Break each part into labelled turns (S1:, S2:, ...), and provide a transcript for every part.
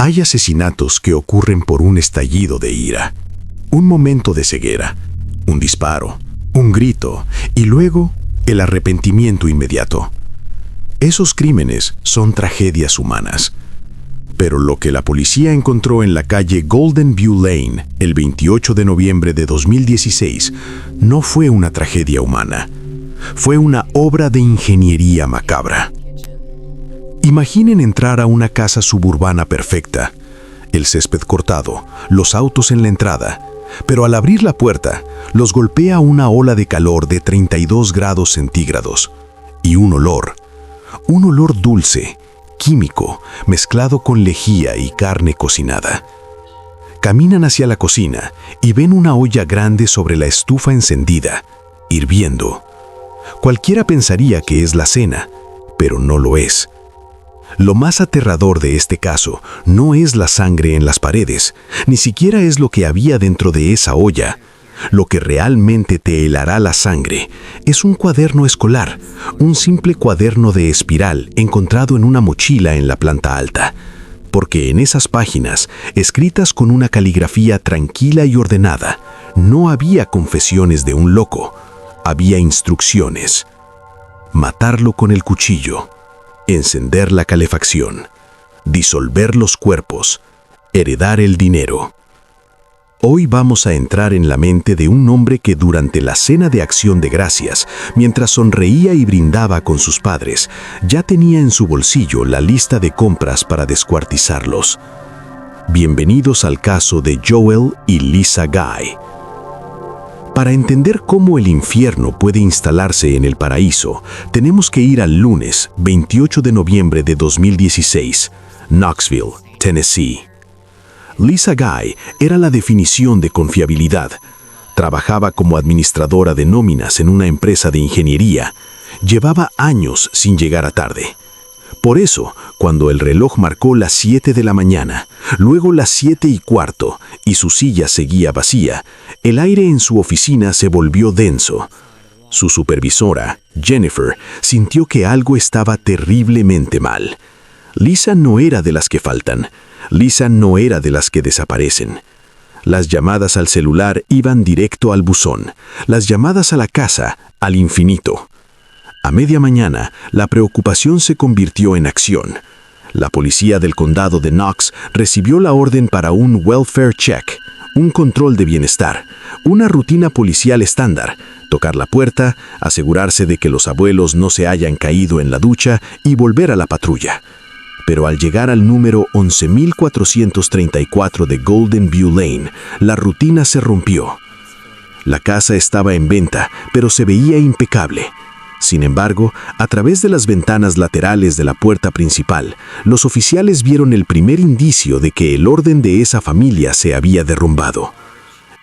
S1: Hay asesinatos que ocurren por un estallido de ira, un momento de ceguera, un disparo, un grito y luego el arrepentimiento inmediato. Esos crímenes son tragedias humanas. Pero lo que la policía encontró en la calle Golden View Lane el 28 de noviembre de 2016 no fue una tragedia humana. Fue una obra de ingeniería macabra. Imaginen entrar a una casa suburbana perfecta, el césped cortado, los autos en la entrada, pero al abrir la puerta, los golpea una ola de calor de 32 grados centígrados y un olor dulce, químico, mezclado con lejía y carne cocinada. Caminan hacia la cocina y ven una olla grande sobre la estufa encendida, hirviendo. Cualquiera pensaría que es la cena, pero no lo es. Lo más aterrador de este caso no es la sangre en las paredes, ni siquiera es lo que había dentro de esa olla. Lo que realmente te helará la sangre es un cuaderno escolar, un simple cuaderno de espiral encontrado en una mochila en la planta alta. Porque en esas páginas, escritas con una caligrafía tranquila y ordenada, no había confesiones de un loco, había instrucciones. Matarlo con el cuchillo, encender la calefacción, disolver los cuerpos, heredar el dinero. Hoy vamos a entrar en la mente de un hombre que durante la cena de Acción de Gracias, mientras sonreía y brindaba con sus padres, ya tenía en su bolsillo la lista de compras para descuartizarlos. Bienvenidos al caso de Joel y Lisa Guy. Para entender cómo el infierno puede instalarse en el paraíso, tenemos que ir al lunes 28 de noviembre de 2016, Knoxville, Tennessee. Lisa Guy era la definición de confiabilidad. Trabajaba como administradora de nóminas en una empresa de ingeniería. Llevaba años sin llegar a tarde. Por eso, cuando el reloj marcó las 7 de la mañana, luego las 7:15 y su silla seguía vacía, el aire en su oficina se volvió denso. Su supervisora, Jennifer, sintió que algo estaba terriblemente mal. Lisa no era de las que faltan. Lisa no era de las que desaparecen. Las llamadas al celular iban directo al buzón, las llamadas a la casa al infinito. A media mañana, la preocupación se convirtió en acción. La policía del condado de Knox recibió la orden para un welfare check, un control de bienestar, una rutina policial estándar, tocar la puerta, asegurarse de que los abuelos no se hayan caído en la ducha y volver a la patrulla. Pero al llegar al número 11.434 de Golden View Lane, la rutina se rompió. La casa estaba en venta, pero se veía impecable. Sin embargo, a través de las ventanas laterales de la puerta principal, los oficiales vieron el primer indicio de que el orden de esa familia se había derrumbado.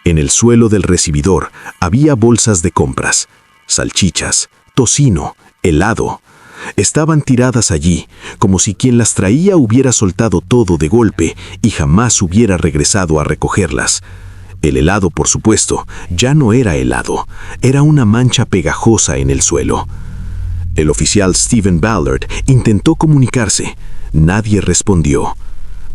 S1: En el suelo del recibidor había bolsas de compras, salchichas, tocino, helado. Estaban tiradas allí, como si quien las traía hubiera soltado todo de golpe y jamás hubiera regresado a recogerlas. El helado, por supuesto, ya no era helado, era una mancha pegajosa en el suelo. El oficial Stephen Ballard intentó comunicarse. Nadie respondió.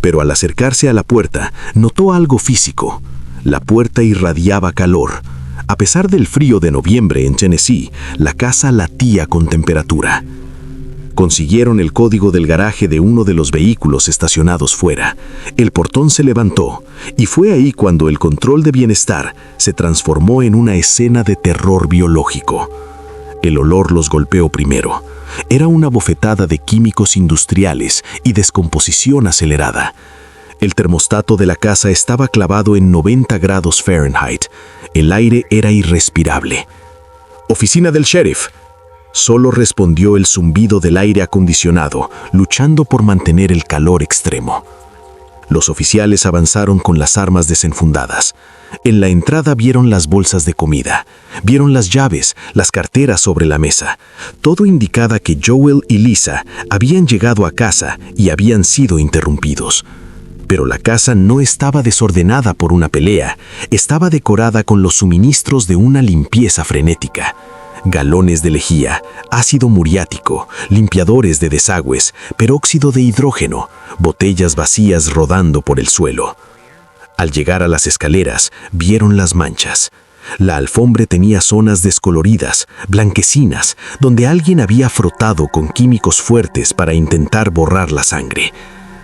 S1: Pero al acercarse a la puerta, notó algo físico. La puerta irradiaba calor. A pesar del frío de noviembre en Tennessee, la casa latía con temperatura. Consiguieron el código del garaje de uno de los vehículos estacionados fuera. El portón se levantó, y fue ahí cuando el control de bienestar se transformó en una escena de terror biológico. El olor los golpeó primero. Era una bofetada de químicos industriales y descomposición acelerada. El termostato de la casa estaba clavado en 90 grados Fahrenheit. El aire era irrespirable. «Oficina del sheriff». Solo respondió el zumbido del aire acondicionado, luchando por mantener el calor extremo. Los oficiales avanzaron con las armas desenfundadas. En la entrada vieron las bolsas de comida, vieron las llaves, las carteras sobre la mesa. Todo indicaba que Joel y Lisa habían llegado a casa y habían sido interrumpidos. Pero la casa no estaba desordenada por una pelea, estaba decorada con los suministros de una limpieza frenética. galones de lejía, ácido muriático, limpiadores de desagües, peróxido de hidrógeno, botellas vacías rodando por el suelo. Al llegar a las escaleras, vieron las manchas. La alfombra tenía zonas descoloridas, blanquecinas, donde alguien había frotado con químicos fuertes para intentar borrar la sangre.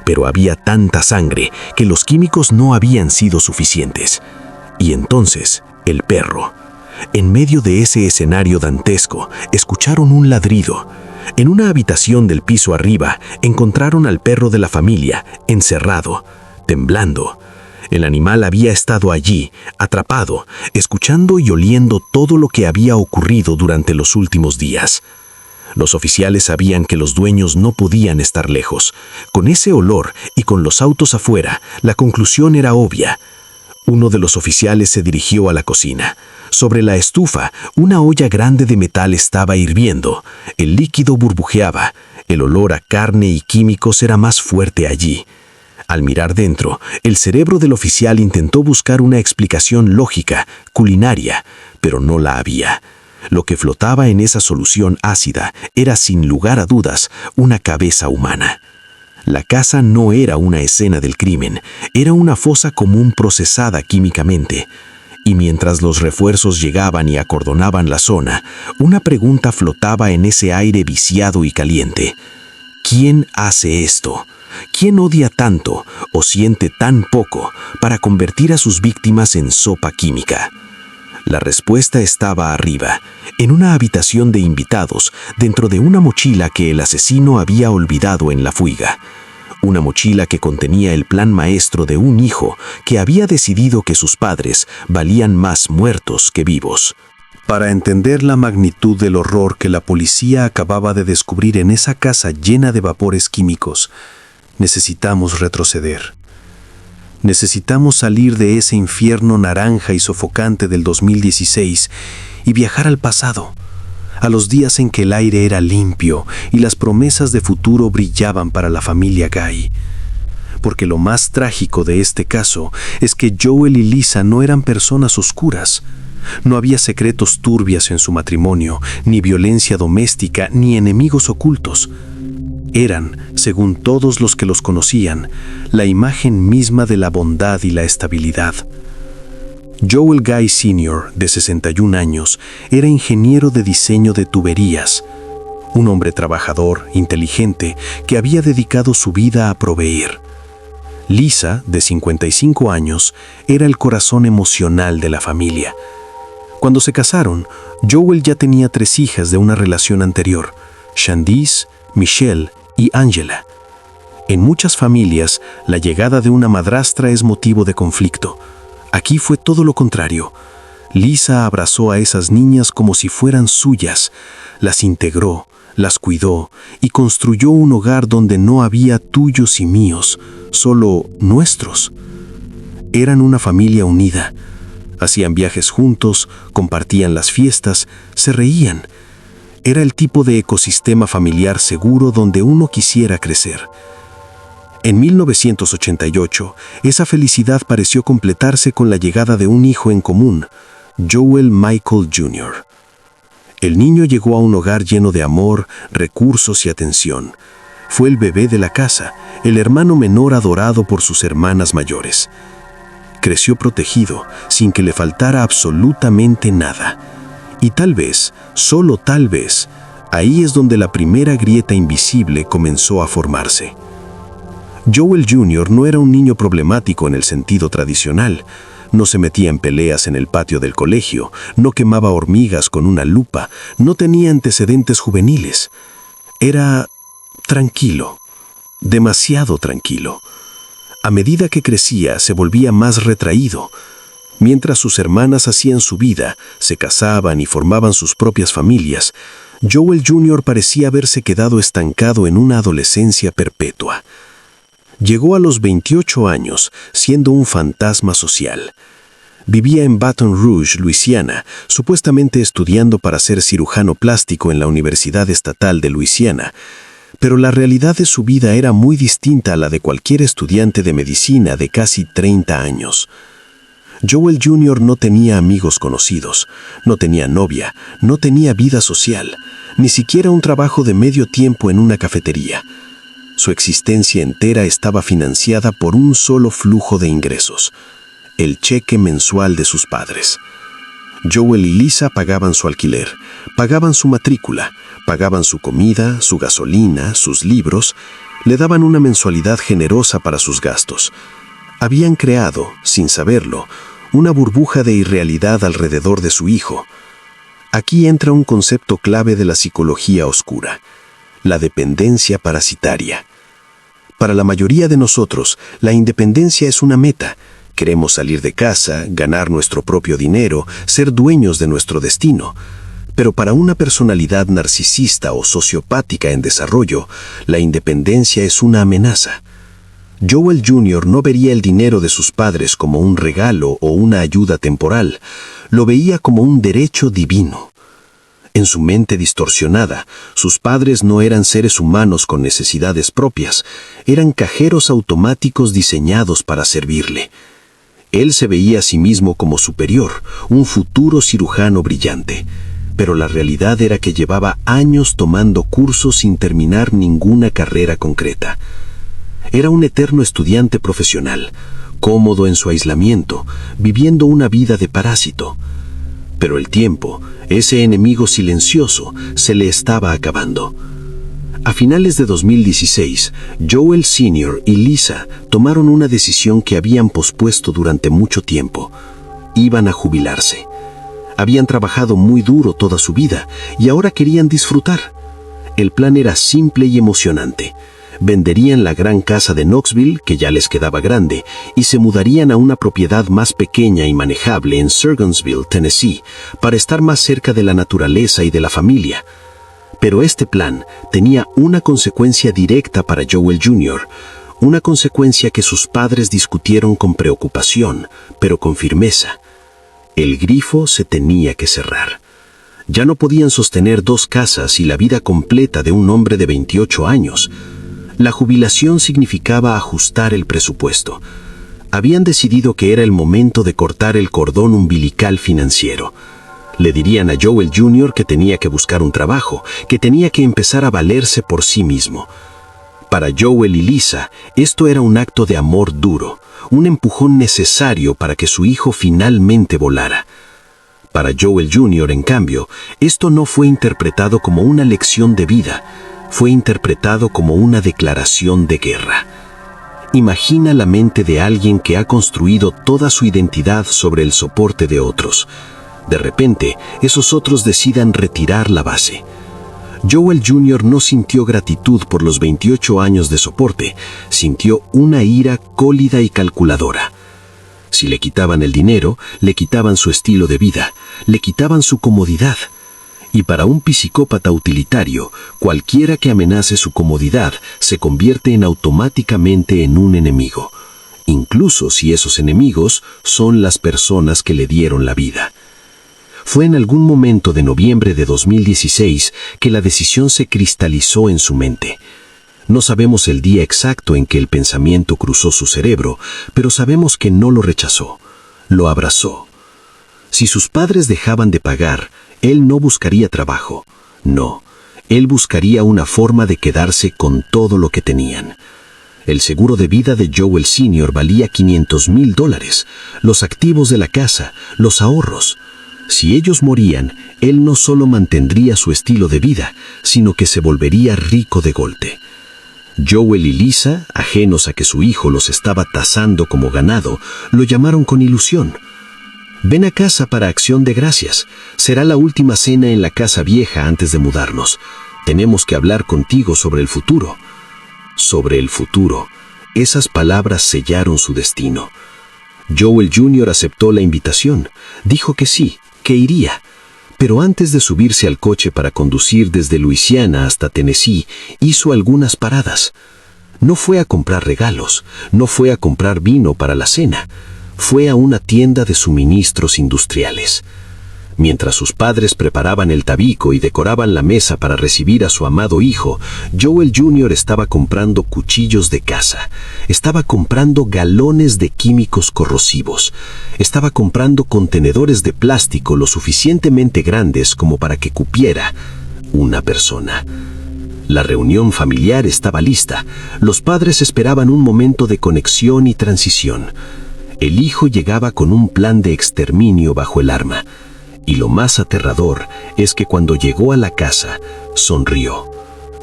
S1: Pero había tanta sangre que los químicos no habían sido suficientes. Y entonces, el perro. En medio de ese escenario dantesco, escucharon un ladrido. En una habitación del piso arriba, encontraron al perro de la familia, encerrado, temblando. El animal había estado allí, atrapado, escuchando y oliendo todo lo que había ocurrido durante los últimos días. Los oficiales sabían que los dueños no podían estar lejos. Con ese olor y con los autos afuera, la conclusión era obvia. Uno de los oficiales se dirigió a la cocina. Sobre la estufa, una olla grande de metal estaba hirviendo. El líquido burbujeaba. El olor a carne y químicos era más fuerte allí. Al mirar dentro, el cerebro del oficial intentó buscar una explicación lógica, culinaria, pero no la había. Lo que flotaba en esa solución ácida era, sin lugar a dudas, una cabeza humana. La casa no era una escena del crimen, era una fosa común procesada químicamente. Y mientras los refuerzos llegaban y acordonaban la zona, una pregunta flotaba en ese aire viciado y caliente. ¿Quién hace esto? ¿Quién odia tanto o siente tan poco para convertir a sus víctimas en sopa química? La respuesta estaba arriba, en una habitación de invitados, dentro de una mochila que el asesino había olvidado en la fuga. Una mochila que contenía el plan maestro de un hijo que había decidido que sus padres valían más muertos que vivos.
S2: Para entender la magnitud del horror que la policía acababa de descubrir en esa casa llena de vapores químicos, necesitamos retroceder. Necesitamos salir de ese infierno naranja y sofocante del 2016 y viajar al pasado, a los días en que el aire era limpio y las promesas de futuro brillaban para la familia Guy. Porque lo más trágico de este caso es que Joel y Lisa no eran personas oscuras. No había secretos turbios en su matrimonio, ni violencia doméstica, ni enemigos ocultos. Eran, según todos los que los conocían, la imagen misma de la bondad y la estabilidad. Joel Guy Sr., de 61 años, era ingeniero de diseño de tuberías, un hombre trabajador, inteligente, que había dedicado su vida a proveer. Lisa, de 55 años, era el corazón emocional de la familia. Cuando se casaron, Joel ya tenía 3 hijas de una relación anterior, Shandice, Michelle y Angela. En muchas familias, la llegada de una madrastra es motivo de conflicto. Aquí fue todo lo contrario. Lisa abrazó a esas niñas como si fueran suyas, las integró, las cuidó y construyó un hogar donde no había tuyos y míos, solo nuestros. Eran una familia unida. Hacían viajes juntos, compartían las fiestas, se reían. Era el tipo de ecosistema familiar seguro donde uno quisiera crecer. En 1988, esa felicidad pareció completarse con la llegada de un hijo en común, Joel Michael Jr. El niño llegó a un hogar lleno de amor, recursos y atención. Fue el bebé de la casa, el hermano menor adorado por sus hermanas mayores. Creció protegido, sin que le faltara absolutamente nada. Y tal vez, solo tal vez, ahí es donde la primera grieta invisible comenzó a formarse. Joel Jr. no era un niño problemático en el sentido tradicional. No se metía en peleas en el patio del colegio, no quemaba hormigas con una lupa, no tenía antecedentes juveniles. Era tranquilo, demasiado tranquilo. A medida que crecía, se volvía más retraído. Mientras sus hermanas hacían su vida, se casaban y formaban sus propias familias, Joel Jr. parecía haberse quedado estancado en una adolescencia perpetua. Llegó a los 28 años, siendo un fantasma social. Vivía en Baton Rouge, Luisiana, supuestamente estudiando para ser cirujano plástico en la Universidad Estatal de Luisiana, pero la realidad de su vida era muy distinta a la de cualquier estudiante de medicina de casi 30 años. Joel Jr. no tenía amigos conocidos, no tenía novia, no tenía vida social, ni siquiera un trabajo de medio tiempo en una cafetería. Su existencia entera estaba financiada por un solo flujo de ingresos: el cheque mensual de sus padres. Joel y Lisa pagaban su alquiler, pagaban su matrícula, pagaban su comida, su gasolina, sus libros, le daban una mensualidad generosa para sus gastos. Habían creado, sin saberlo, una burbuja de irrealidad alrededor de su hijo. Aquí entra un concepto clave de la psicología oscura: la dependencia parasitaria. Para la mayoría de nosotros, la independencia es una meta. Queremos salir de casa, ganar nuestro propio dinero, ser dueños de nuestro destino. Pero para una personalidad narcisista o sociopática en desarrollo, la independencia es una amenaza. Joel Jr. no vería el dinero de sus padres como un regalo o una ayuda temporal, lo veía como un derecho divino. En su mente distorsionada, sus padres no eran seres humanos con necesidades propias, eran cajeros automáticos diseñados para servirle. Él se veía a sí mismo como superior, un futuro cirujano brillante, pero la realidad era que llevaba años tomando cursos sin terminar ninguna carrera concreta. Era un eterno estudiante profesional, cómodo en su aislamiento, viviendo una vida de parásito. Pero el tiempo, ese enemigo silencioso, se le estaba acabando. A finales de 2016, Joel Sr. y Lisa tomaron una decisión que habían pospuesto durante mucho tiempo. Iban a jubilarse. Habían trabajado muy duro toda su vida y ahora querían disfrutar. El plan era simple y emocionante. Venderían la gran casa de Knoxville, que ya les quedaba grande, y se mudarían a una propiedad más pequeña y manejable en Surgonsville, Tennessee, para estar más cerca de la naturaleza y de la familia. Pero este plan tenía una consecuencia directa para Joel Jr., una consecuencia que sus padres discutieron con preocupación, pero con firmeza. El grifo se tenía que cerrar. Ya no podían sostener 2 casas y la vida completa de un hombre de 28 años. La jubilación significaba ajustar el presupuesto. Habían decidido que era el momento de cortar el cordón umbilical financiero. Le dirían a Joel Jr. que tenía que buscar un trabajo, que tenía que empezar a valerse por sí mismo. Para Joel y Lisa, esto era un acto de amor duro, un empujón necesario para que su hijo finalmente volara. Para Joel Jr., en cambio, esto no fue interpretado como una lección de vida, fue interpretado como una declaración de guerra. Imagina la mente de alguien que ha construido toda su identidad sobre el soporte de otros. De repente, esos otros decidan retirar la base. Joel Jr. no sintió gratitud por los 28 años de soporte, sintió una ira cólida y calculadora. Si le quitaban el dinero, le quitaban su estilo de vida, le quitaban su comodidad. Y para un psicópata utilitario, cualquiera que amenace su comodidad se convierte automáticamente en un enemigo, incluso si esos enemigos son las personas que le dieron la vida. Fue en algún momento de noviembre de 2016 que la decisión se cristalizó en su mente. No sabemos el día exacto en que el pensamiento cruzó su cerebro, pero sabemos que no lo rechazó, lo abrazó. Si sus padres dejaban de pagar, él no buscaría trabajo. No, él buscaría una forma de quedarse con todo lo que tenían. El seguro de vida de Joel Sr. valía $500,000, los activos de la casa, los ahorros. Si ellos morían, él no solo mantendría su estilo de vida, sino que se volvería rico de golpe. Joel y Lisa, ajenos a que su hijo los estaba tasando como ganado, lo llamaron con ilusión. «Ven a casa para Acción de Gracias. Será la última cena en la casa vieja antes de mudarnos. Tenemos que hablar contigo sobre el futuro». Sobre el futuro. Esas palabras sellaron su destino. Joel Jr. aceptó la invitación. Dijo que sí, que iría. Pero antes de subirse al coche para conducir desde Luisiana hasta Tennessee, hizo algunas paradas. No fue a comprar regalos, no fue a comprar vino para la cena. Fue a una tienda de suministros industriales.
S3: Mientras sus padres preparaban el tabico y decoraban la mesa para recibir a su amado hijo, Joel Jr. estaba comprando cuchillos de caza, estaba comprando galones de químicos corrosivos, estaba comprando contenedores de plástico lo suficientemente grandes como para que cupiera una persona. La reunión familiar estaba lista. Los padres esperaban un momento de conexión y transición. El hijo llegaba con un plan de exterminio bajo el arma. Y lo más aterrador es que cuando llegó a la casa, sonrió.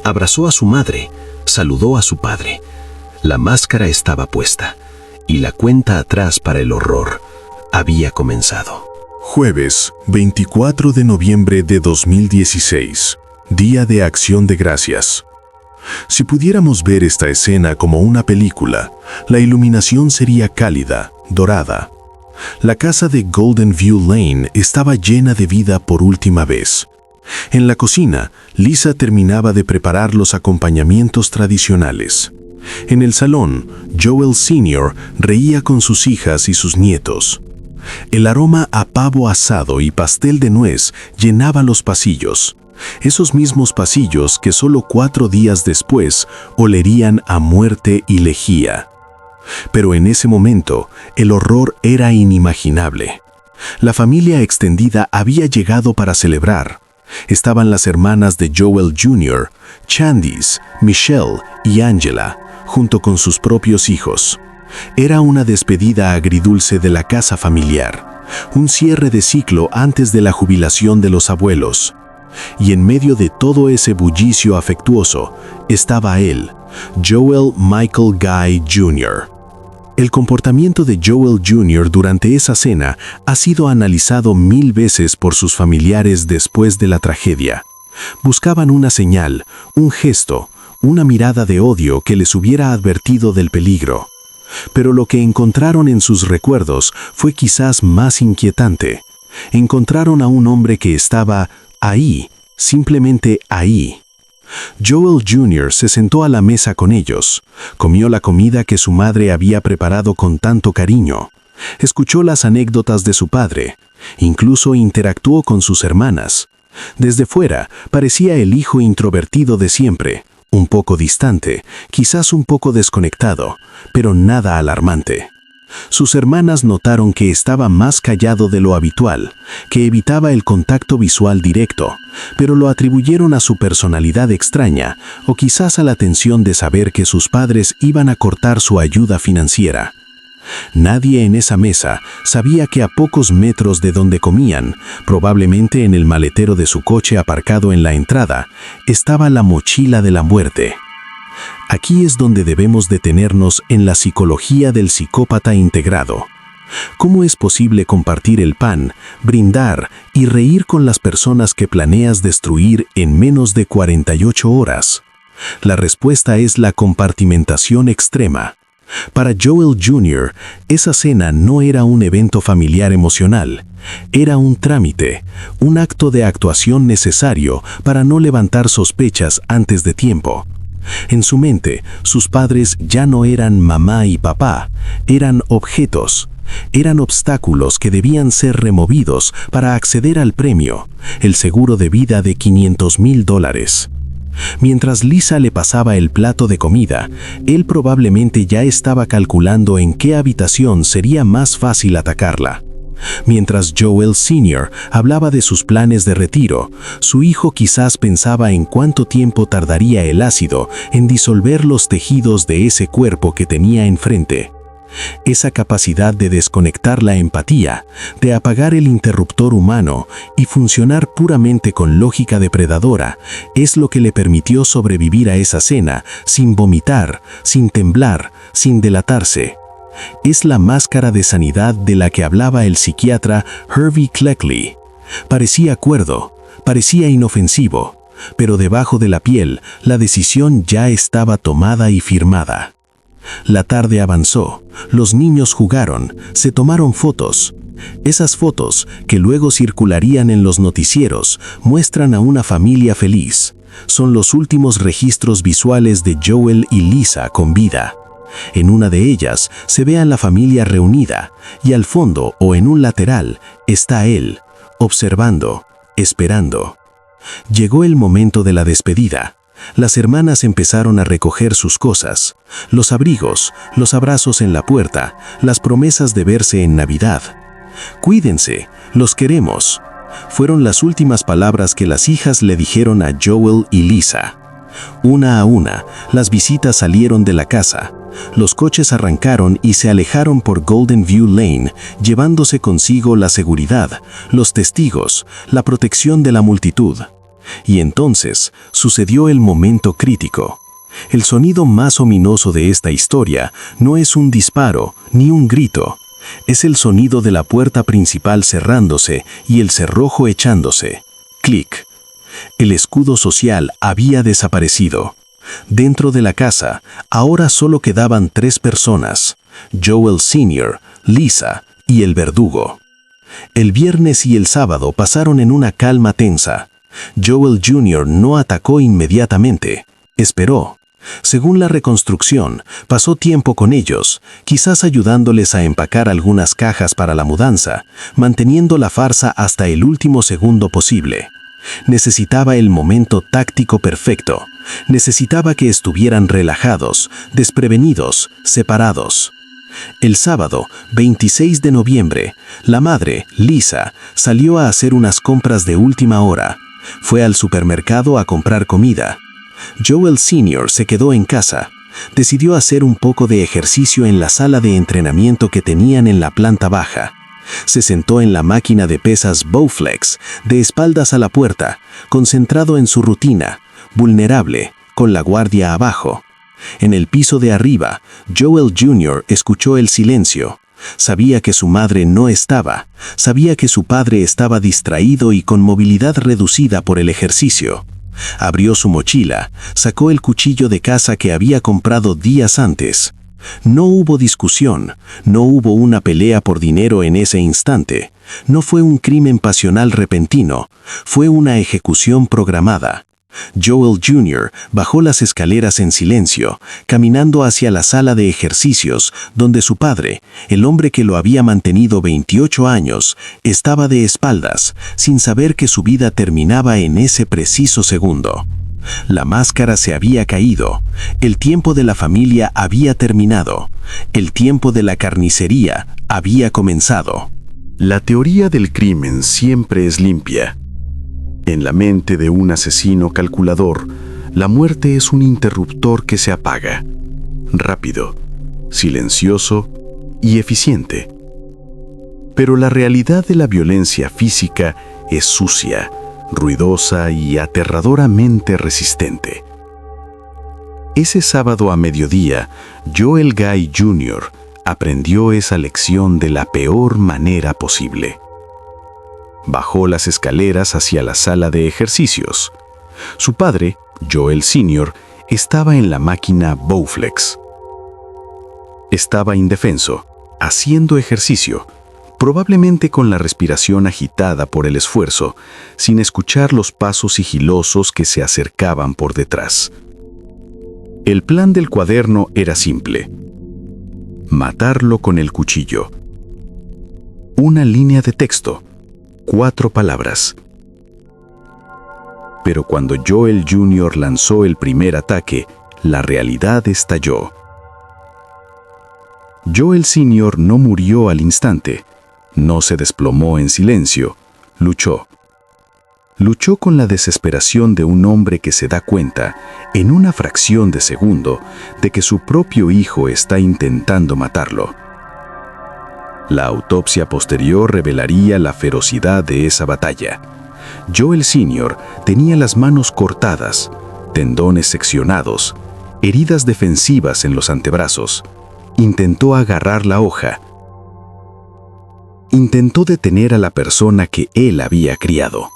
S3: Abrazó a su madre, saludó a su padre. La máscara estaba puesta y la cuenta atrás para el horror había comenzado.
S1: Jueves, 24 de noviembre de 2016, Día de Acción de Gracias. Si pudiéramos ver esta escena como una película, la iluminación sería cálida, dorada. La casa de Golden View Lane estaba llena de vida por última vez. En la cocina, Lisa terminaba de preparar los acompañamientos tradicionales. En el salón, Joel Sr. reía con sus hijas y sus nietos. El aroma a pavo asado y pastel de nuez llenaba los pasillos. Esos mismos pasillos que solo 4 días después olerían a muerte y lejía. Pero en ese momento, el horror era inimaginable. La familia extendida había llegado para celebrar. Estaban las hermanas de Joel Jr., Candice, Michelle y Angela, junto con sus propios hijos. Era una despedida agridulce de la casa familiar, un cierre de ciclo antes de la jubilación de los abuelos. Y en medio de todo ese bullicio afectuoso, estaba él, Joel Michael Guy Jr. El comportamiento de Joel Jr. durante esa cena ha sido analizado 1000 veces por sus familiares después de la tragedia. Buscaban una señal, un gesto, una mirada de odio que les hubiera advertido del peligro. Pero lo que encontraron en sus recuerdos fue quizás más inquietante. Encontraron a un hombre que estaba ahí, simplemente ahí. Joel Jr. se sentó a la mesa con ellos, comió la comida que su madre había preparado con tanto cariño, escuchó las anécdotas de su padre, incluso interactuó con sus hermanas. Desde fuera, parecía el hijo introvertido de siempre, un poco distante, quizás un poco desconectado, pero nada alarmante. Sus hermanas notaron que estaba más callado de lo habitual, que evitaba el contacto visual directo, pero lo atribuyeron a su personalidad extraña o quizás a la tensión de saber que sus padres iban a cortar su ayuda financiera. Nadie en esa mesa sabía que a pocos metros de donde comían, probablemente en el maletero de su coche aparcado en la entrada, estaba la mochila de la muerte. Aquí es donde debemos detenernos en la psicología del psicópata integrado. ¿Cómo es posible compartir el pan, brindar y reír con las personas que planeas destruir en menos de 48 horas? La respuesta es la compartimentación extrema. Para Joel Jr., esa cena no era un evento familiar emocional, era un trámite, un acto de actuación necesario para no levantar sospechas antes de tiempo. En su mente, sus padres ya no eran mamá y papá, eran objetos, eran obstáculos que debían ser removidos para acceder al premio, el seguro de vida de $500,000. Mientras Lisa le pasaba el plato de comida, él probablemente ya estaba calculando en qué habitación sería más fácil atacarla. Mientras Joel Sr. hablaba de sus planes de retiro, su hijo quizás pensaba en cuánto tiempo tardaría el ácido en disolver los tejidos de ese cuerpo que tenía enfrente. Esa capacidad de desconectar la empatía, de apagar el interruptor humano y funcionar puramente con lógica depredadora, es lo que le permitió sobrevivir a esa cena sin vomitar, sin temblar, sin delatarse. Es la máscara de sanidad de la que hablaba el psiquiatra Hervey Cleckley. Parecía cuerdo, parecía inofensivo, pero debajo de la piel la decisión ya estaba tomada y firmada. La tarde avanzó, los niños jugaron, se tomaron fotos. Esas fotos, que luego circularían en los noticieros, muestran a una familia feliz. Son los últimos registros visuales de Joel y Lisa con vida. En una de ellas se ve a la familia reunida, y al fondo o en un lateral está él,
S2: observando, esperando. Llegó el momento de la despedida. Las hermanas empezaron a recoger sus cosas, los abrigos, los abrazos en la puerta, las promesas de verse en Navidad. «Cuídense, los queremos», fueron las últimas palabras que las hijas le dijeron a Joel y Lisa. Una a una, las visitas salieron de la casa. Los coches arrancaron y se alejaron por Golden View Lane, llevándose consigo la seguridad, los testigos, la protección de la multitud. Y entonces sucedió el momento crítico. El sonido más ominoso de esta historia no es un disparo ni un grito. Es el sonido de la puerta principal cerrándose y el cerrojo echándose. Clic. El escudo social había desaparecido. Dentro de la casa, ahora solo quedaban 3 personas: Joel Sr., Lisa y el verdugo. El viernes y el sábado pasaron en una calma tensa. Joel Jr. no atacó inmediatamente, esperó. Según la reconstrucción, pasó tiempo con ellos, quizás ayudándoles a empacar algunas cajas para la mudanza, manteniendo la farsa hasta el último segundo posible. Necesitaba el momento táctico perfecto. Necesitaba que estuvieran relajados, desprevenidos, separados. El sábado, 26 de noviembre, la madre, Lisa, salió a hacer unas compras de última hora. Fue al supermercado a comprar comida. Joel Sr. se quedó en casa. Decidió hacer un poco de ejercicio en la sala de entrenamiento que tenían en la planta baja. Se sentó en la máquina de pesas Bowflex, de espaldas a la puerta, concentrado en su rutina, vulnerable, con la guardia abajo. En el piso de arriba, Joel Jr. escuchó el silencio. Sabía que su madre no estaba. Sabía que su padre estaba distraído y con movilidad reducida por el ejercicio. Abrió su mochila, sacó el cuchillo de caza que había comprado días antes. No hubo discusión, no hubo una pelea por dinero en ese instante. No fue un crimen pasional repentino, fue una ejecución programada. Joel Jr. bajó las escaleras en silencio, caminando hacia la sala de ejercicios, donde su padre, el hombre que lo había mantenido 28 años, estaba de espaldas, sin saber que su vida terminaba en ese preciso segundo. La máscara se había caído, el tiempo de la familia había terminado, el tiempo de la carnicería había comenzado.
S1: La teoría del crimen siempre es limpia. En la mente de un asesino calculador, la muerte es un interruptor que se apaga. Rápido, silencioso y eficiente. Pero la realidad de la violencia física es sucia, ruidosa y aterradoramente resistente. Ese sábado a mediodía, Joel Guy Jr. aprendió esa lección de la peor manera posible. Bajó las escaleras hacia la sala de ejercicios. Su padre, Joel Sr., estaba en la máquina Bowflex. Estaba indefenso, haciendo ejercicio, probablemente con la respiración agitada por el esfuerzo, sin escuchar los pasos sigilosos que se acercaban por detrás. El plan del cuaderno era simple: matarlo con el cuchillo. Una línea de texto, 4 palabras. Pero cuando Joel Jr. lanzó el primer ataque, la realidad estalló. Joel Sr. no murió al instante, no se desplomó en silencio, luchó. Luchó con la desesperación de un hombre que se da cuenta, en una fracción de segundo, de que su propio hijo está intentando matarlo. La autopsia posterior revelaría la ferocidad de esa batalla. Joel Sr. tenía las manos cortadas, tendones seccionados, heridas defensivas en los antebrazos. Intentó agarrar la hoja. Intentó detener a la persona que él había criado.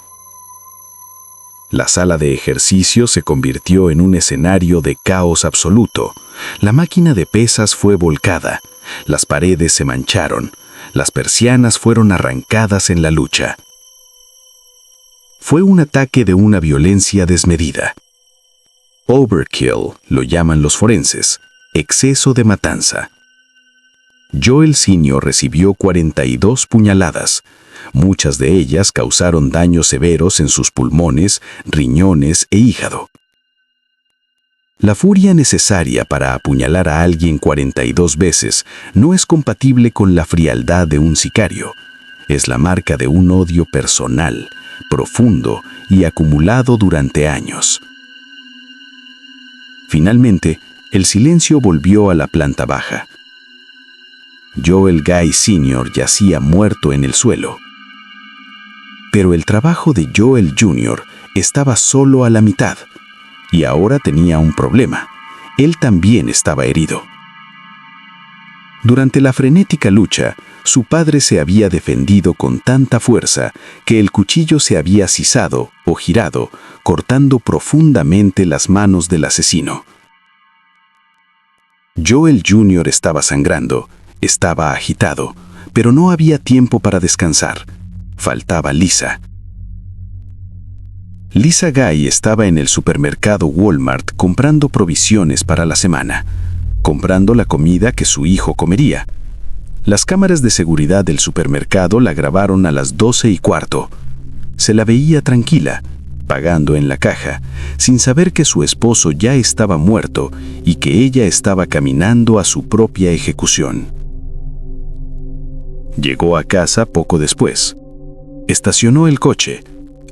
S1: La sala de ejercicio se convirtió en un escenario de caos absoluto. La máquina de pesas fue volcada. Las paredes se mancharon. Las persianas fueron arrancadas en la lucha. Fue un ataque de una violencia desmedida. Overkill, lo llaman los forenses, exceso de matanza. Joel Sr. recibió 42 puñaladas.
S4: Muchas de ellas causaron daños severos en sus pulmones, riñones e hígado. La furia necesaria para apuñalar a alguien 42 veces no es compatible con la frialdad de un sicario. Es la marca de un odio personal, profundo y acumulado durante años. Finalmente, el silencio volvió a la planta baja. Joel Guy Sr. yacía muerto en el suelo. Pero el trabajo de Joel Jr. estaba solo a la mitad. Y ahora tenía un problema. Él también estaba herido. Durante la frenética lucha, su padre se había defendido con tanta fuerza que el cuchillo se había sisado o girado, cortando profundamente las manos del asesino. Joel Jr. estaba sangrando, estaba agitado, pero no había tiempo para descansar. Faltaba Lisa. Lisa Guy estaba en el supermercado Walmart comprando provisiones para la semana, comprando la comida que su hijo comería. Las cámaras de seguridad del supermercado la grabaron a las 12:15. Se la veía tranquila, pagando en la caja, sin saber que su esposo ya estaba muerto y que ella estaba caminando a su propia ejecución. Llegó a casa poco después. Estacionó el coche,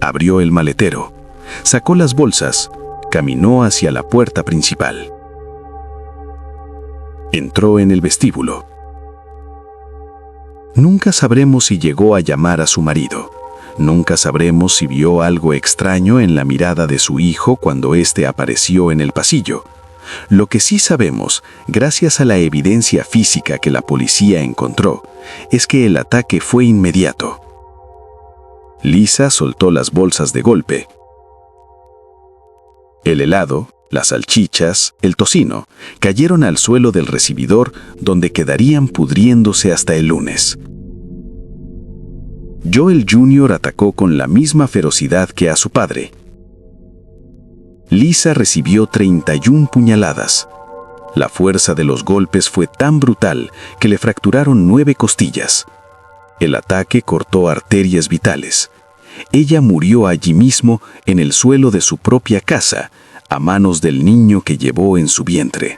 S4: abrió el maletero, sacó las bolsas, caminó hacia la puerta principal. Entró en el vestíbulo. Nunca sabremos si llegó a llamar a su marido. Nunca sabremos si vio algo extraño en la mirada de su hijo cuando éste apareció en el pasillo. Lo que sí sabemos, gracias a la evidencia física que la policía encontró, es que el ataque fue inmediato. Lisa soltó las bolsas de golpe. El helado, las salchichas, el tocino, cayeron al suelo del recibidor donde quedarían pudriéndose hasta el lunes. Joel Jr. atacó con la misma ferocidad que a su padre. Lisa recibió 31 puñaladas. La fuerza de los golpes fue tan brutal que le fracturaron 9 costillas. El ataque cortó arterias vitales. Ella murió allí mismo, en el suelo de su propia casa, a manos del niño que llevó en su vientre.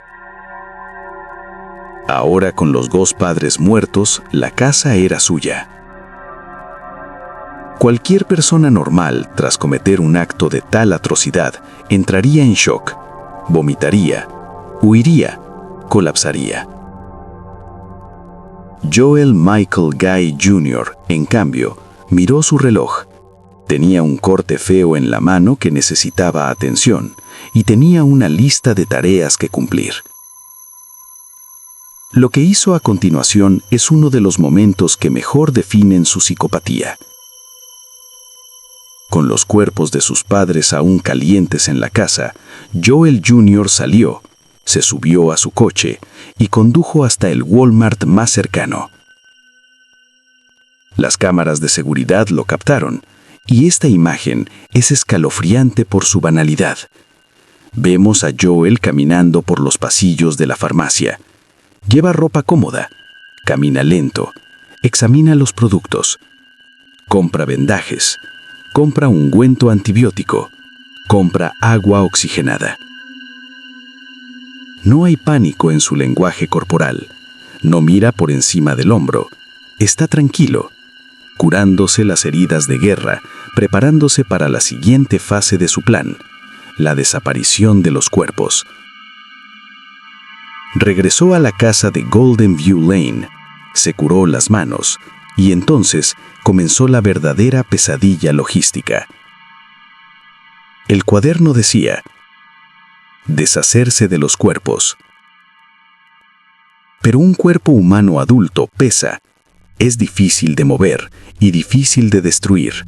S4: Ahora, con los 2 padres muertos, la casa era suya. Cualquier persona normal, tras cometer un acto de tal atrocidad, entraría en shock, vomitaría, huiría, colapsaría. Joel Michael Guy Jr., en cambio, miró su reloj. Tenía un corte feo en la mano que necesitaba atención y tenía una lista de tareas que cumplir. Lo que hizo a continuación es uno de los momentos que mejor definen su psicopatía. Con los cuerpos de sus padres aún calientes en la casa, Joel Jr. salió, se subió a su coche y condujo hasta el Walmart más cercano. Las cámaras de seguridad lo captaron, y esta imagen es escalofriante por su banalidad. Vemos a Joel caminando por los pasillos de la farmacia. Lleva ropa cómoda, camina lento, examina los productos, compra vendajes, compra ungüento antibiótico, compra agua oxigenada. No hay pánico en su lenguaje corporal, no mira por encima del hombro, está tranquilo, curándose las heridas de guerra, preparándose para la siguiente fase de su plan, la desaparición de los cuerpos. Regresó a la casa de Golden View Lane, se curó las manos y entonces comenzó la verdadera pesadilla logística. El cuaderno decía: deshacerse de los cuerpos. Pero un cuerpo humano adulto pesa, es difícil de mover y difícil de destruir.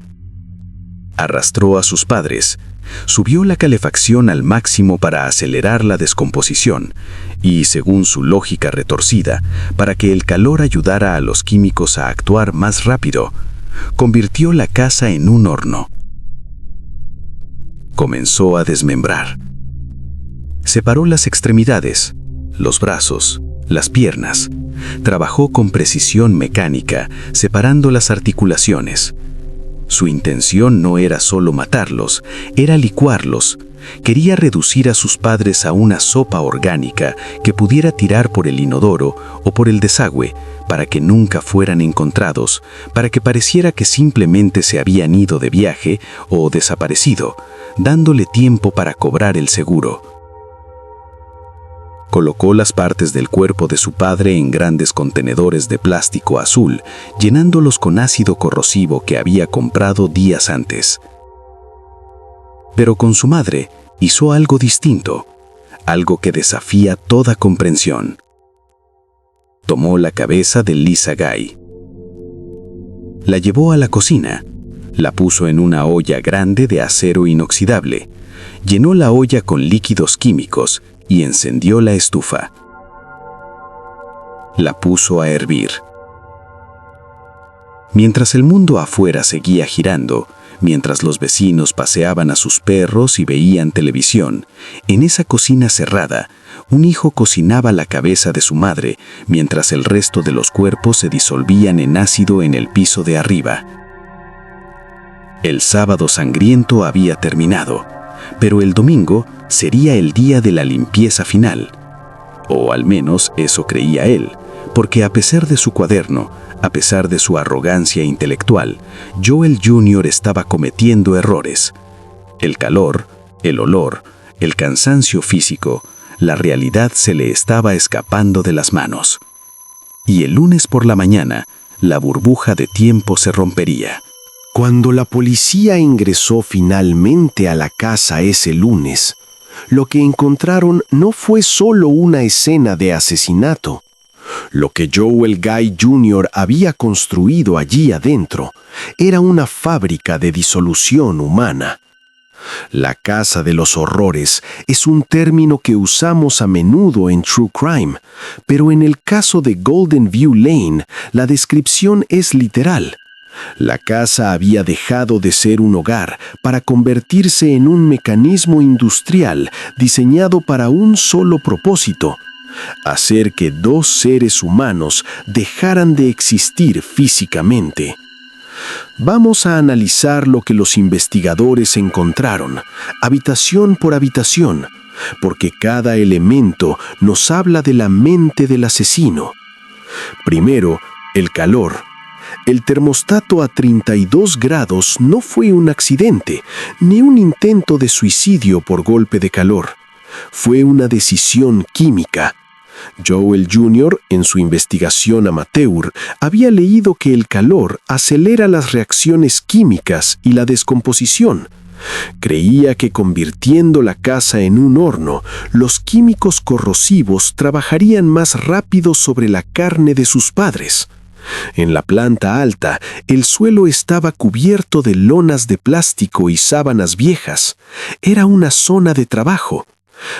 S4: Arrastró a sus padres, subió la calefacción al máximo para acelerar la descomposición y, según su lógica retorcida, para que el calor ayudara a los químicos a actuar más rápido, convirtió la casa en un horno. Comenzó a desmembrar. Separó las extremidades, los brazos, las piernas, Trabajó con precisión mecánica, separando las articulaciones. Su intención no era solo matarlos, era licuarlos. Quería reducir a sus padres a una sopa orgánica que pudiera tirar por el inodoro o por el desagüe, para que nunca fueran encontrados, para que pareciera que simplemente se habían ido de viaje o desaparecido, dándole tiempo para cobrar el seguro. Colocó las partes del cuerpo de su padre en grandes contenedores de plástico azul, llenándolos con ácido corrosivo que había comprado días antes. Pero con su madre hizo algo distinto, algo que desafía toda comprensión. Tomó la cabeza de Lisa Guy. La llevó a la cocina, la puso en una olla grande de acero inoxidable, llenó la olla con líquidos químicos y encendió la estufa. La puso a hervir. Mientras el mundo afuera seguía girando, mientras los vecinos paseaban a sus perros y veían televisión, en esa cocina cerrada, un hijo cocinaba la cabeza de su madre, mientras el resto de los cuerpos se disolvían en ácido en el piso de arriba. El sábado sangriento había terminado, pero el domingo sería el día de la limpieza final. O al menos eso creía él, porque a pesar de su cuaderno, a pesar de su arrogancia intelectual, Joel Jr. estaba cometiendo errores. El calor, el olor, el cansancio físico, la realidad se le estaba escapando de las manos. Y el lunes por la mañana, la burbuja de tiempo se rompería.
S2: Cuando la policía ingresó finalmente a la casa ese lunes, lo que encontraron no fue solo una escena de asesinato. Lo que Joel Guy Jr. había construido allí adentro era una fábrica de disolución humana. La casa de los horrores es un término que usamos a menudo en True Crime, pero en el caso de Golden View Lane, la descripción es literal. La casa había dejado de ser un hogar para convertirse en un mecanismo industrial diseñado para un solo propósito: hacer que dos seres humanos dejaran de existir físicamente. Vamos a analizar lo que los investigadores encontraron, habitación por habitación, porque cada elemento nos habla de la mente del asesino. Primero, el calor. El termostato a 32 grados no fue un accidente, ni un intento de suicidio por golpe de calor. Fue una decisión química. Joel Jr., en su investigación amateur, había leído que el calor acelera las reacciones químicas y la descomposición. Creía que convirtiendo la casa en un horno, los químicos corrosivos trabajarían más rápido sobre la carne de sus padres. En la planta alta, el suelo estaba cubierto de lonas de plástico y sábanas viejas. Era una zona de trabajo.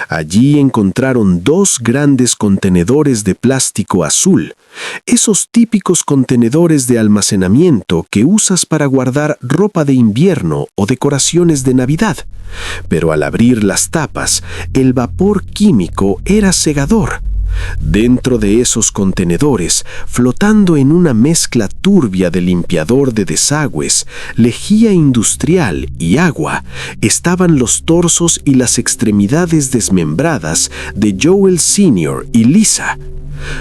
S2: Allí encontraron dos grandes contenedores de plástico azul, esos típicos contenedores de almacenamiento que usas para guardar ropa de invierno o decoraciones de Navidad. Pero al abrir las tapas, el vapor químico era cegador. Dentro de esos contenedores, flotando en una mezcla turbia de limpiador de desagües, lejía industrial y agua, estaban los torsos y las extremidades desmembradas de Joel Sr. y Lisa.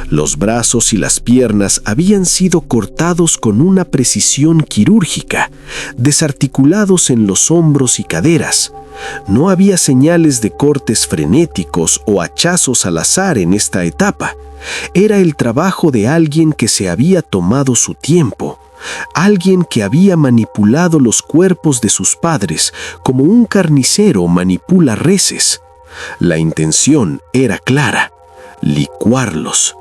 S2: Los brazos y las piernas habían sido cortados con una precisión quirúrgica, desarticulados en los hombros y caderas. No había señales de cortes frenéticos o hachazos al azar en esta etapa. Era el trabajo de alguien que se había tomado su tiempo, alguien que había manipulado los cuerpos de sus padres como un carnicero manipula reses. La intención era clara: licuarlos.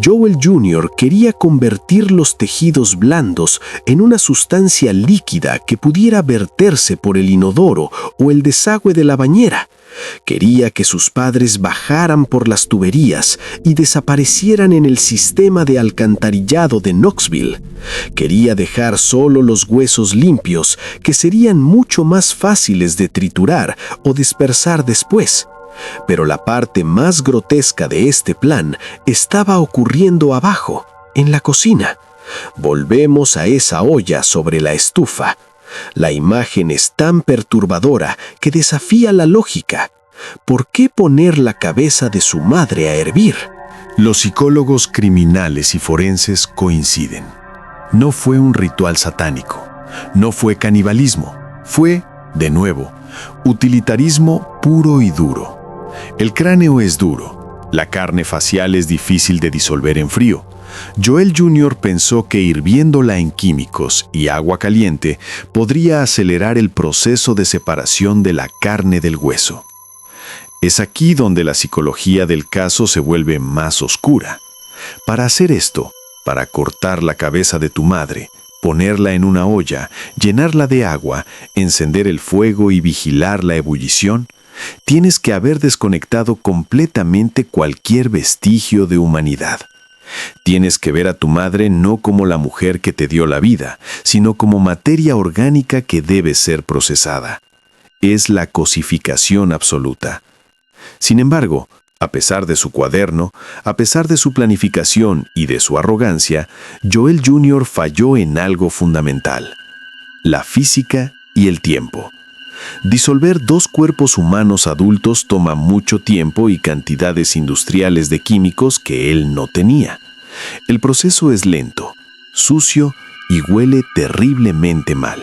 S2: Joel Jr. quería convertir los tejidos blandos en una sustancia líquida que pudiera verterse por el inodoro o el desagüe de la bañera. Quería que sus padres bajaran por las tuberías y desaparecieran en el sistema de alcantarillado de Knoxville. Quería dejar solo los huesos limpios, que serían mucho más fáciles de triturar o dispersar después. Pero la parte más grotesca de este plan estaba ocurriendo abajo, en la cocina. Volvemos a esa olla sobre la estufa. La imagen es tan perturbadora que desafía la lógica. ¿Por qué poner la cabeza de su madre a hervir?
S1: Los psicólogos criminales y forenses coinciden. No fue un ritual satánico, no fue canibalismo, fue, de nuevo, utilitarismo puro y duro. El cráneo es duro, la carne facial es difícil de disolver en frío. Joel Jr. pensó que hirviéndola en químicos y agua caliente podría acelerar el proceso de separación de la carne del hueso. Es aquí donde la psicología del caso se vuelve más oscura. Para hacer esto, para cortar la cabeza de tu madre, ponerla en una olla, llenarla de agua, encender el fuego y vigilar la ebullición, tienes que haber desconectado completamente cualquier vestigio de humanidad. Tienes que ver a tu madre no como la mujer que te dio la vida, sino como materia orgánica que debe ser procesada. Es la cosificación absoluta. Sin embargo, a pesar de su cuaderno, a pesar de su planificación y de su arrogancia, Joel Jr. falló en algo fundamental: la física y el tiempo. Disolver 2 cuerpos humanos adultos toma mucho tiempo y cantidades industriales de químicos que él no tenía. El proceso es lento, sucio y huele terriblemente mal.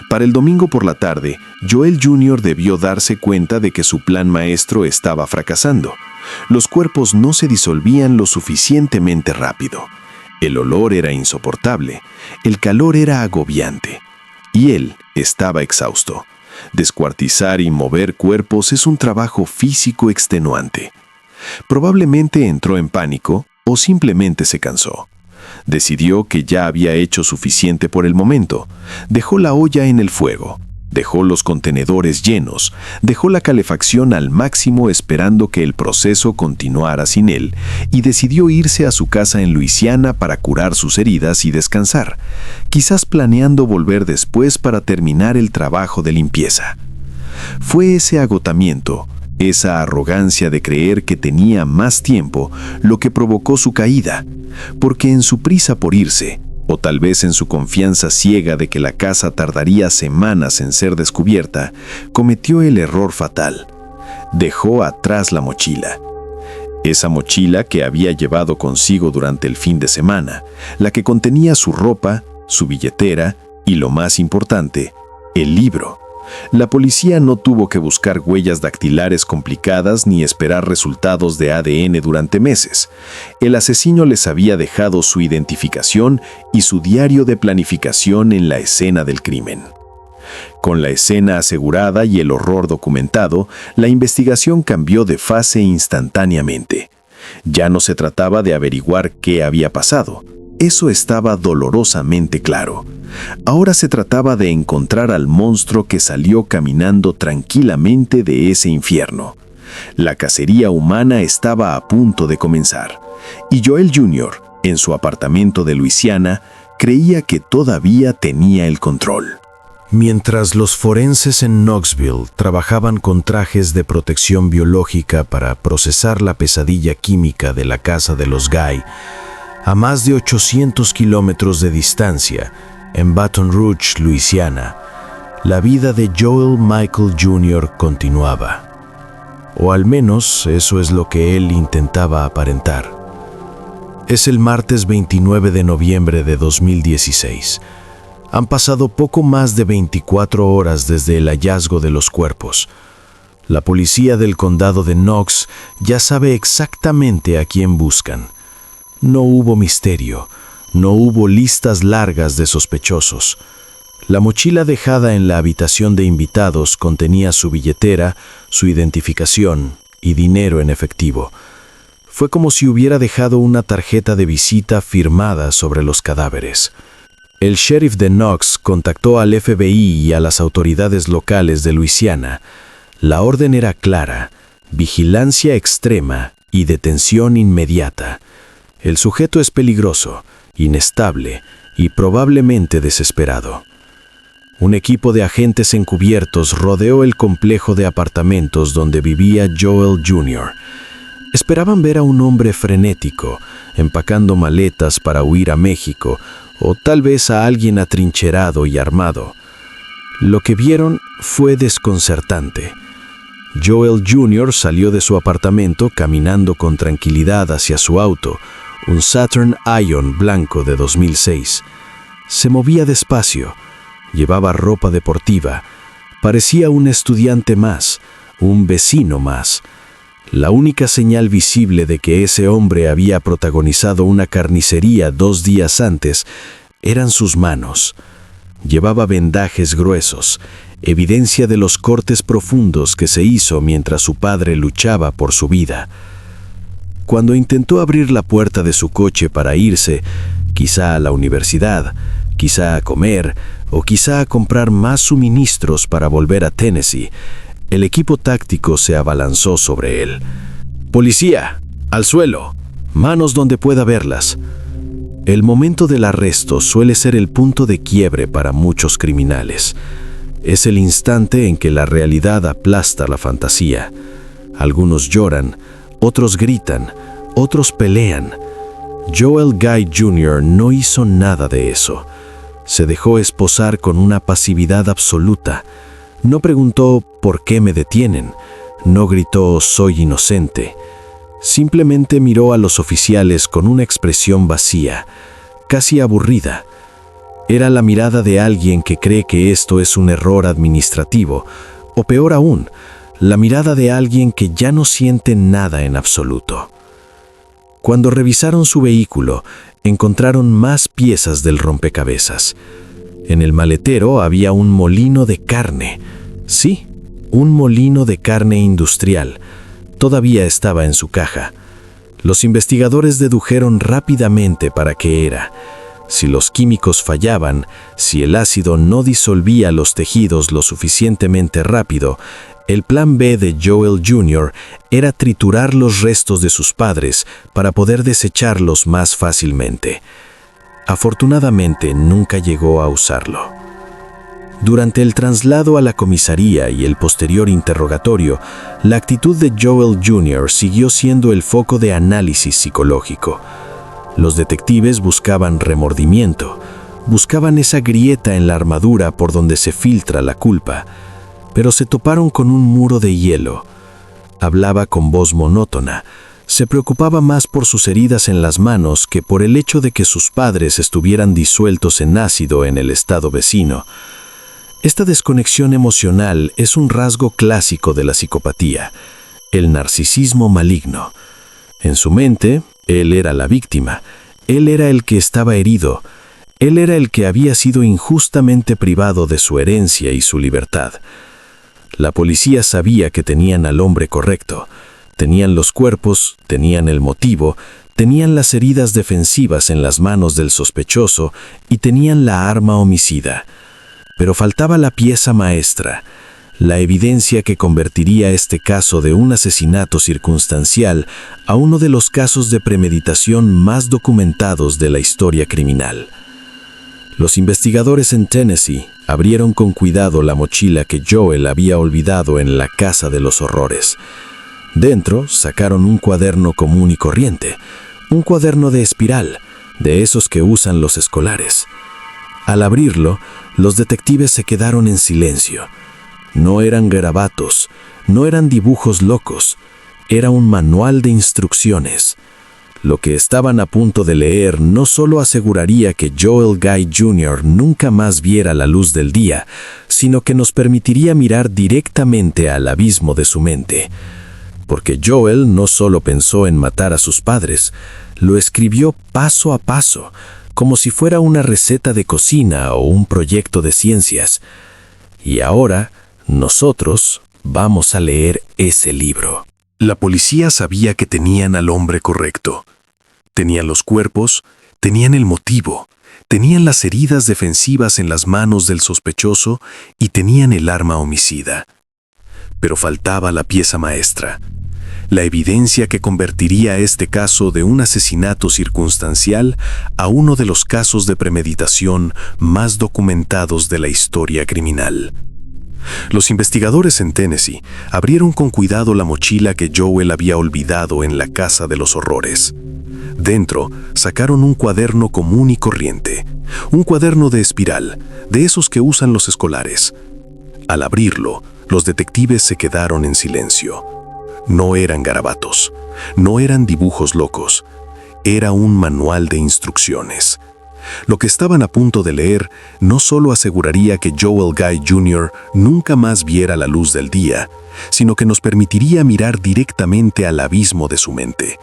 S1: Para el domingo por la tarde, Joel Jr. debió darse cuenta de que su plan maestro estaba fracasando. Los cuerpos no se disolvían lo suficientemente rápido. El olor era insoportable, el calor era agobiante, y él estaba exhausto. Descuartizar y mover cuerpos es un trabajo físico extenuante. Probablemente entró en pánico o simplemente se cansó. Decidió que ya había hecho suficiente por el momento. Dejó la olla en el fuego, dejó los contenedores llenos, dejó la calefacción al máximo esperando que el proceso continuara sin él, y decidió irse a su casa en Luisiana para curar sus heridas y descansar, quizás planeando volver después para terminar el trabajo de limpieza. Fue ese agotamiento, esa arrogancia de creer que tenía más tiempo, lo que provocó su caída, porque en su prisa por irse, o tal vez en su confianza ciega de que la casa tardaría semanas en ser descubierta, cometió el error fatal. Dejó atrás la mochila. Esa mochila que había llevado consigo durante el fin de semana, la que contenía su ropa, su billetera y, lo más importante, el libro. La policía no tuvo que buscar huellas dactilares complicadas ni esperar resultados de ADN durante meses. El asesino les había dejado su identificación y su diario de planificación en la escena del crimen. Con la escena asegurada y el horror documentado, la investigación cambió de fase instantáneamente. Ya no se trataba de averiguar qué había pasado. Eso estaba dolorosamente claro. Ahora se trataba de encontrar al monstruo que salió caminando tranquilamente de ese infierno. La cacería humana estaba a punto de comenzar, y Joel Jr., en su apartamento de Luisiana, creía que todavía tenía el control.
S5: Mientras los forenses en Knoxville trabajaban con trajes de protección biológica para procesar la pesadilla química de la casa de los Guy, a más de 800 kilómetros de distancia, en Baton Rouge, Luisiana, la vida de Joel Michael Jr. continuaba. O al menos eso es lo que él intentaba aparentar. Es el martes 29 de noviembre de 2016. Han pasado poco más de 24 horas desde el hallazgo de los cuerpos. La policía del condado de Knox ya sabe exactamente a quién buscan. No hubo misterio, no hubo listas largas de sospechosos. La mochila dejada en la habitación de invitados contenía su billetera, su identificación y dinero en efectivo. Fue como si hubiera dejado una tarjeta de visita firmada sobre los cadáveres. El sheriff de Knox contactó al FBI y a las autoridades locales de Luisiana. La orden era clara: vigilancia extrema y detención inmediata. El sujeto es peligroso, inestable y probablemente desesperado. Un equipo de agentes encubiertos rodeó el complejo de apartamentos donde vivía Joel Jr. Esperaban ver a un hombre frenético, empacando maletas para huir a México, o tal vez a alguien atrincherado y armado. Lo que vieron fue desconcertante. Joel Jr. salió de su apartamento caminando con tranquilidad hacia su auto, un Saturn Ion blanco de 2006. Se movía despacio, llevaba ropa deportiva, parecía un estudiante más, un vecino más. La única señal visible de que ese hombre había protagonizado una carnicería 2 días antes eran sus manos. Llevaba vendajes gruesos, evidencia de los cortes profundos que se hizo mientras su padre luchaba por su vida. Cuando intentó abrir la puerta de su coche para irse, quizá a la universidad, quizá a comer o quizá a comprar más suministros para volver a Tennessee, el equipo táctico se abalanzó sobre él. «Policía, al suelo, manos donde pueda verlas». El momento del arresto suele ser el punto de quiebre para muchos criminales. Es el instante en que la realidad aplasta la fantasía. Algunos lloran, otros gritan, otros pelean. Joel Guy Jr. no hizo nada de eso. Se dejó esposar con una pasividad absoluta. No preguntó ¿por qué me detienen? No gritó «soy inocente». Simplemente miró a los oficiales con una expresión vacía, casi aburrida. Era la mirada de alguien que cree que esto es un error administrativo, o peor aún, la mirada de alguien que ya no siente nada en absoluto. Cuando revisaron su vehículo, encontraron más piezas del rompecabezas. En el maletero había un molino de carne. Sí, un molino de carne industrial. Todavía estaba en su caja. Los investigadores dedujeron rápidamente para qué era. Si los químicos fallaban, si el ácido no disolvía los tejidos lo suficientemente rápido, el plan B de Joel Jr. era triturar los restos de sus padres para poder desecharlos más fácilmente. Afortunadamente, nunca llegó a usarlo. Durante el traslado a la comisaría y el posterior interrogatorio, la actitud de Joel Jr. siguió siendo el foco de análisis psicológico. Los detectives buscaban remordimiento, buscaban esa grieta en la armadura por donde se filtra la culpa, pero se toparon con un muro de hielo. Hablaba con voz monótona, se preocupaba más por sus heridas en las manos que por el hecho de que sus padres estuvieran disueltos en ácido en el estado vecino. Esta desconexión emocional es un rasgo clásico de la psicopatía, el narcisismo maligno. En su mente, él era la víctima, él era el que estaba herido, él era el que había sido injustamente privado de su herencia y su libertad. La policía sabía que tenían al hombre correcto, tenían los cuerpos, tenían el motivo, tenían las heridas defensivas en las manos del sospechoso y tenían la arma homicida. Pero faltaba la pieza maestra, la evidencia que convertiría este caso de un asesinato circunstancial a uno de los casos de premeditación más documentados de la historia criminal. Los investigadores en Tennessee abrieron con cuidado la mochila que Joel había olvidado en la Casa de los Horrores. Dentro sacaron un cuaderno común y corriente, un cuaderno de espiral, de esos que usan los escolares. Al abrirlo, los detectives se quedaron en silencio. No eran garabatos, no eran dibujos locos, era un manual de instrucciones. Lo que estaban a punto de leer no solo aseguraría que Joel Guy Jr. nunca más viera la luz del día, sino que nos permitiría mirar directamente al abismo de su mente. Porque Joel no solo pensó en matar a sus padres, lo escribió paso a paso, como si fuera una receta de cocina o un proyecto de ciencias. Y ahora, nosotros vamos a leer ese libro.
S2: La policía sabía que tenían al hombre correcto. Tenían los cuerpos, tenían el motivo, tenían las heridas defensivas en las manos del sospechoso y tenían el arma homicida. Pero faltaba la pieza maestra. la evidencia que convertiría este caso de un asesinato circunstancial a uno de los casos de premeditación más documentados de la historia criminal. Los investigadores en Tennessee abrieron con cuidado la mochila que Joel había olvidado en la casa de los horrores. Dentro sacaron un cuaderno común y corriente, un cuaderno de espiral, de esos que usan los escolares. Al abrirlo, los detectives se quedaron en silencio. No eran garabatos, no eran dibujos locos, era un manual de instrucciones. Lo que estaban a punto de leer no solo aseguraría que Joel Guy Jr. nunca más viera la luz del día, sino que nos permitiría mirar directamente al abismo de su mente.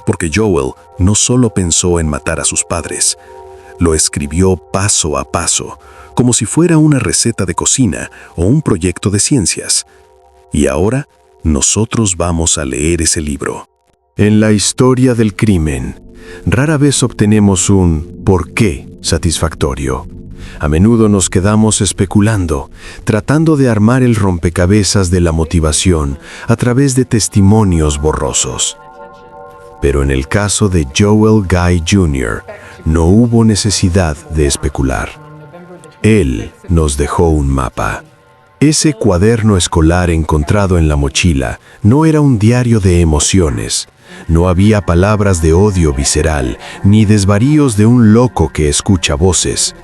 S2: Porque Joel no solo pensó en matar a sus padres, lo escribió paso a paso, como si fuera una receta de cocina o un proyecto de ciencias. Y ahora, nosotros vamos a leer ese libro.
S5: En la historia del crimen, rara vez obtenemos un ¿por qué? Satisfactorio. A menudo nos quedamos especulando, tratando de armar el rompecabezas de la motivación a través de testimonios borrosos. Pero en el caso de Joel Guy Jr., no hubo necesidad de especular. Él nos dejó un mapa. Ese cuaderno escolar encontrado en la mochila no era un diario de emociones. No había palabras de odio visceral, ni desvaríos de un loco que escucha voces.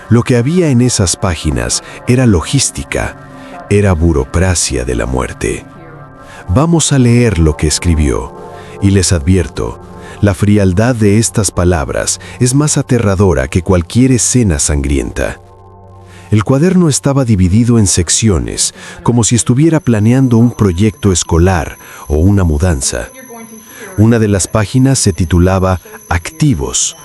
S5: Lo que había en esas páginas era logística, era burocracia de la muerte. Vamos a leer lo que escribió, y les advierto, la frialdad de estas palabras es más aterradora que cualquier escena sangrienta. El cuaderno estaba dividido en secciones, como si estuviera planeando un proyecto escolar o una mudanza. Una de las páginas se titulaba Activos.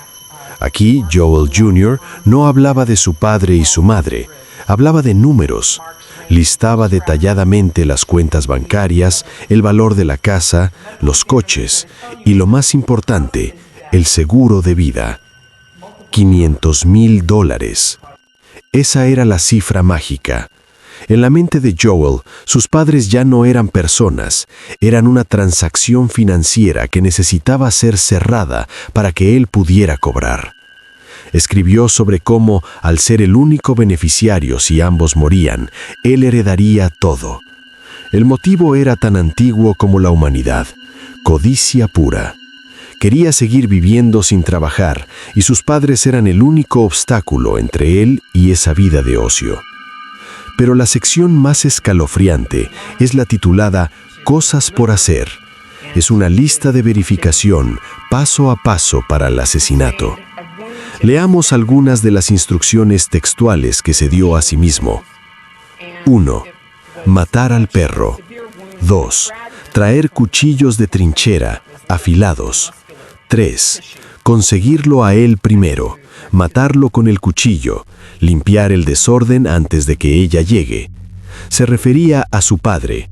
S5: Aquí Joel Jr. no hablaba de su padre y su madre, hablaba de números. Listaba detalladamente las cuentas bancarias, el valor de la casa, los coches y, lo más importante, el seguro de vida. $500,000. Esa era la cifra mágica. En la mente de Joel, sus padres ya no eran personas, eran una transacción financiera que necesitaba ser cerrada para que él pudiera cobrar. Escribió sobre cómo, al ser el único beneficiario si ambos morían, él heredaría todo. El motivo era tan antiguo como la humanidad: codicia pura. Quería seguir viviendo sin trabajar, y sus padres eran el único obstáculo entre él y esa vida de ocio. Pero la sección más escalofriante es la titulada Cosas por hacer. Es una lista de verificación paso a paso para el asesinato. Leamos algunas de las instrucciones textuales que se dio a sí mismo. 1. Matar al perro. 2. Traer cuchillos de trinchera, afilados. 3. Conseguirlo a él primero, matarlo con el cuchillo, limpiar el desorden antes de que ella llegue. Se refería a su padre.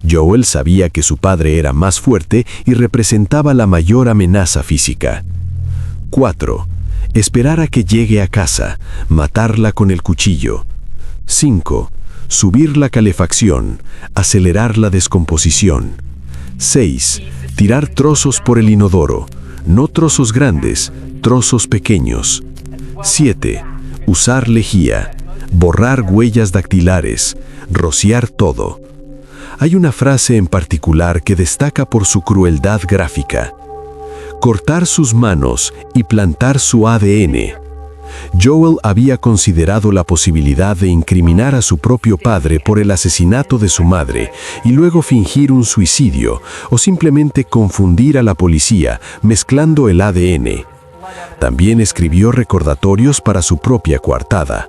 S5: Joel sabía que su padre era más fuerte y representaba la mayor amenaza física. 4. Esperar a que llegue a casa, matarla con el cuchillo. 5. Subir la calefacción, acelerar la descomposición. 6. Tirar trozos por el inodoro, no trozos grandes, trozos pequeños. 7. Usar lejía, borrar huellas dactilares, rociar todo. Hay una frase en particular que destaca por su crueldad gráfica: cortar sus manos y plantar su ADN. Joel había considerado la posibilidad de incriminar a su propio padre por el asesinato de su madre y luego fingir un suicidio o simplemente confundir a la policía mezclando el ADN. También escribió recordatorios para su propia coartada: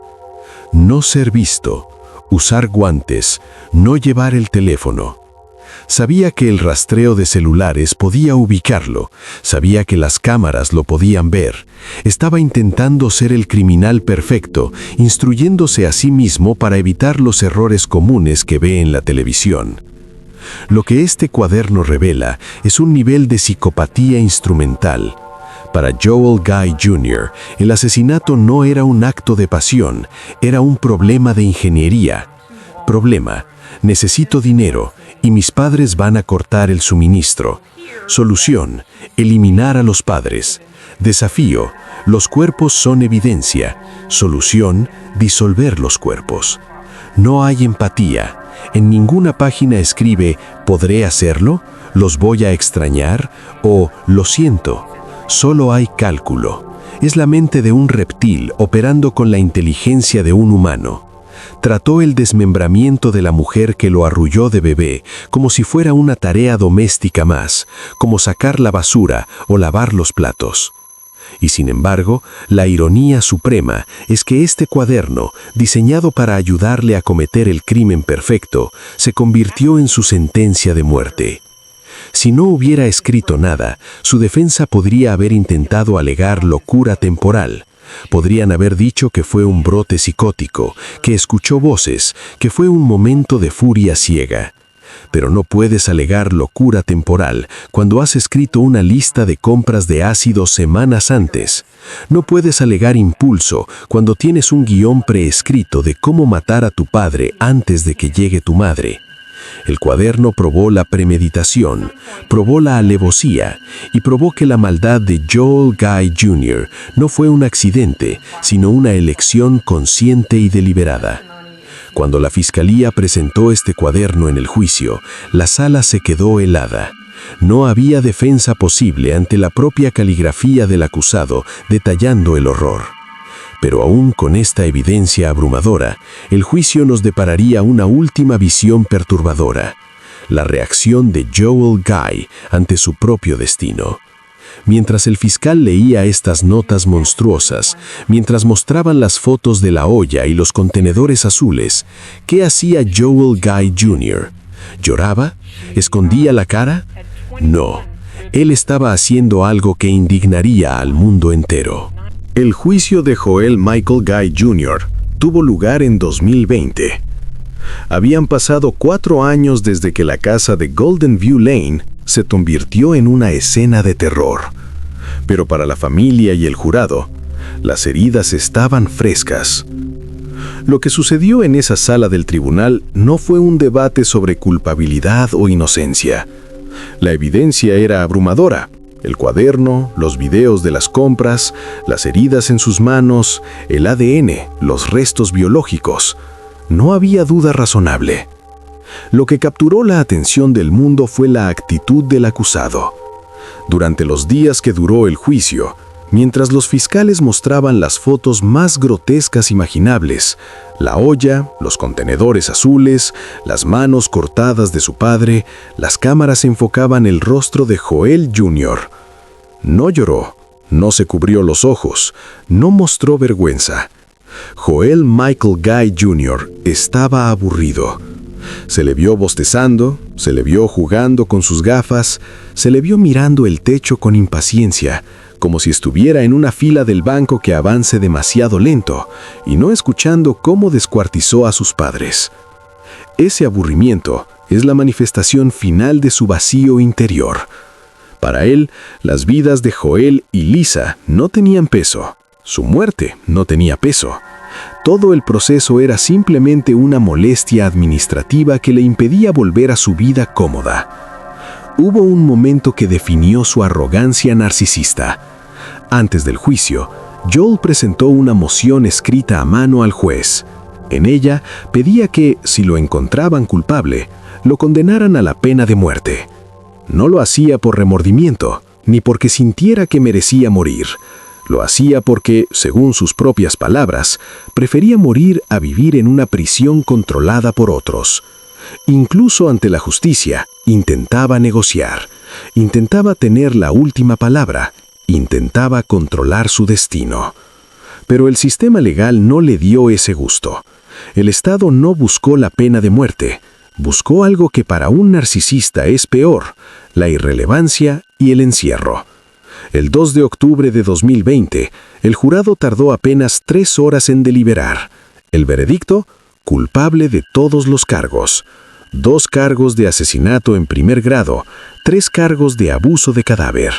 S5: no ser visto, usar guantes, no llevar el teléfono. Sabía que el rastreo de celulares podía ubicarlo, sabía que las cámaras lo podían ver. Estaba intentando ser el criminal perfecto, instruyéndose a sí mismo para evitar los errores comunes que ve en la televisión. Lo que este cuaderno revela es un nivel de psicopatía instrumental. Para Joel Guy Jr., el asesinato no era un acto de pasión, era un problema de ingeniería. Problema: necesito dinero y mis padres van a cortar el suministro. Solución: eliminar a los padres. Desafío: los cuerpos son evidencia. Solución: disolver los cuerpos. No hay empatía. En ninguna página escribe «¿podré hacerlo?», «los voy a extrañar» o «lo siento». Solo hay cálculo. Es la mente de un reptil operando con la inteligencia de un humano. Trató el desmembramiento de la mujer que lo arrulló de bebé como si fuera una tarea doméstica más, como sacar la basura o lavar los platos. Y sin embargo, la ironía suprema es que este cuaderno, diseñado para ayudarle a cometer el crimen perfecto, se convirtió en su sentencia de muerte. Si no hubiera escrito nada, su defensa podría haber intentado alegar locura temporal. Podrían haber dicho que fue un brote psicótico, que escuchó voces, que fue un momento de furia ciega. Pero no puedes alegar locura temporal cuando has escrito una lista de compras de ácido semanas antes. No puedes alegar impulso cuando tienes un guión preescrito de cómo matar a tu padre antes de que llegue tu madre. El cuaderno probó la premeditación, probó la alevosía y probó que la maldad de Joel Guy Jr. no fue un accidente, sino una elección consciente y deliberada. Cuando la fiscalía presentó este cuaderno en el juicio, la sala se quedó helada. No había defensa posible ante la propia caligrafía del acusado detallando el horror. Pero aún con esta evidencia abrumadora, el juicio nos depararía una última visión perturbadora: la reacción de Joel Guy ante su propio destino. Mientras el fiscal leía estas notas monstruosas, mientras mostraban las fotos de la olla y los contenedores azules, ¿qué hacía Joel Guy Jr.? ¿Lloraba? ¿Escondía la cara? No, él estaba haciendo algo que indignaría al mundo entero.
S1: El juicio de Joel Michael Guy Jr. tuvo lugar en 2020. Habían pasado 4 años desde que la casa de Golden View Lane se convirtió en una escena de terror. Pero para la familia y el jurado, las heridas estaban frescas. Lo que sucedió en esa sala del tribunal no fue un debate sobre culpabilidad o inocencia. La evidencia era abrumadora. El cuaderno, los videos de las compras, las heridas en sus manos, el ADN, los restos biológicos. No había duda razonable. Lo que capturó la atención del mundo fue la actitud del acusado. Durante los días que duró el juicio, mientras los fiscales mostraban las fotos más grotescas imaginables, la olla, los contenedores azules, las manos cortadas de su padre, las cámaras enfocaban el rostro de Joel Jr. No lloró, no se cubrió los ojos, no mostró vergüenza. Joel Michael Guy Jr. estaba aburrido. Se le vio bostezando, se le vio jugando con sus gafas, se le vio mirando el techo con impaciencia, como si estuviera en una fila del banco que avance demasiado lento y no escuchando cómo descuartizó a sus padres. Ese aburrimiento es la manifestación final de su vacío interior. Para él, las vidas de Joel y Lisa no tenían peso. Su muerte no tenía peso. Todo el proceso era simplemente una molestia administrativa que le impedía volver a su vida cómoda. Hubo un momento que definió su arrogancia narcisista. Antes del juicio, Joel presentó una moción escrita a mano al juez. En ella pedía que, si lo encontraban culpable, lo condenaran a la pena de muerte. No lo hacía por remordimiento, ni porque sintiera que merecía morir. Lo hacía porque, según sus propias palabras, prefería morir a vivir en una prisión controlada por otros. Incluso ante la justicia, intentaba negociar, intentaba tener la última palabra, intentaba controlar su destino. Pero el sistema legal no le dio ese gusto. El Estado no buscó la pena de muerte, buscó algo que para un narcisista es peor: la irrelevancia y el encierro. El 2 de octubre de 2020, el jurado tardó apenas 3 horas en deliberar. El veredicto: culpable de todos los cargos. 2 cargos de asesinato en primer grado, 3 cargos de abuso de cadáver.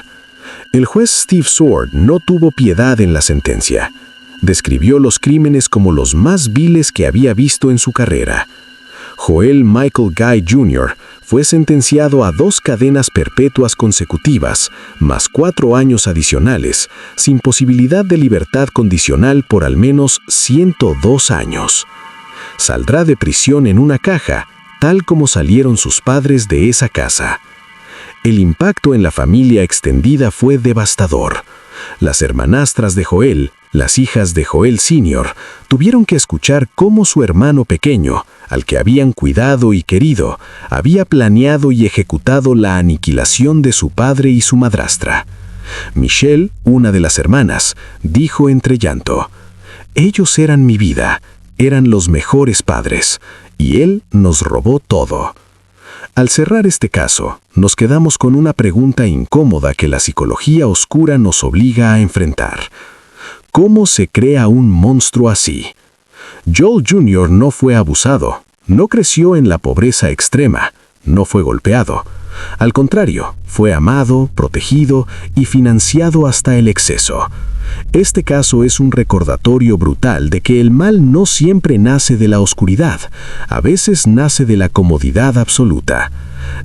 S1: El juez Steve Sword no tuvo piedad en la sentencia. Describió los crímenes como los más viles que había visto en su carrera. Joel Michael Guy Jr. fue sentenciado a 2 cadenas perpetuas consecutivas, más 4 años adicionales, sin posibilidad de libertad condicional por al menos 102 años. Saldrá de prisión en una caja, tal como salieron sus padres de esa casa. El impacto en la familia extendida fue devastador. Las hermanastras de Joel, las hijas de Joel Sr., tuvieron que escuchar cómo su hermano pequeño, al que habían cuidado y querido, había planeado y ejecutado la aniquilación de su padre y su madrastra. Michelle, una de las hermanas, dijo entre llanto: «Ellos eran mi vida, eran los mejores padres, y él nos robó todo». Al cerrar este caso, nos quedamos con una pregunta incómoda que la psicología oscura nos obliga a enfrentar. ¿Cómo se crea un monstruo así? Joel Jr. no fue abusado, no creció en la pobreza extrema, no fue golpeado. Al contrario, fue amado, protegido y financiado hasta el exceso. Este caso es un recordatorio brutal de que el mal no siempre nace de la oscuridad, a veces nace de la comodidad absoluta.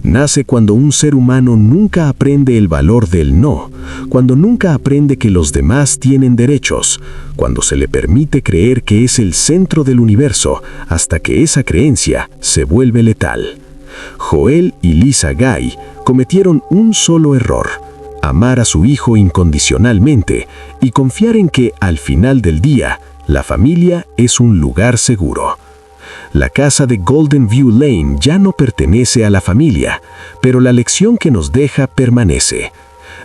S1: Nace cuando un ser humano nunca aprende el valor del no, cuando nunca aprende que los demás tienen derechos, cuando se le permite creer que es el centro del universo hasta que esa creencia se vuelve letal. Joel y Lisa Guy cometieron un solo error: amar a su hijo incondicionalmente y confiar en que, al final del día, la familia es un lugar seguro. La casa de Golden View Lane ya no pertenece a la familia, pero la lección que nos deja permanece.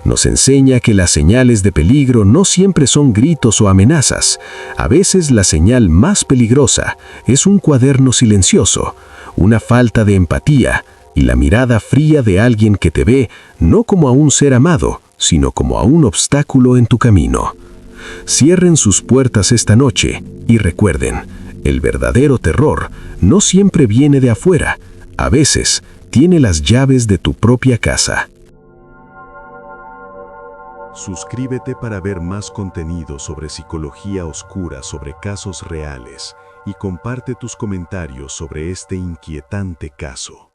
S1: Nos enseña que las señales de peligro no siempre son gritos o amenazas. A veces la señal más peligrosa es un cuaderno silencioso, una falta de empatía y la mirada fría de alguien que te ve no como a un ser amado, sino como a un obstáculo en tu camino. Cierren sus puertas esta noche y recuerden, el verdadero terror no siempre viene de afuera, a veces tiene las llaves de tu propia casa.
S4: Suscríbete para ver más contenido sobre psicología oscura, sobre casos reales, y comparte tus comentarios sobre este inquietante caso.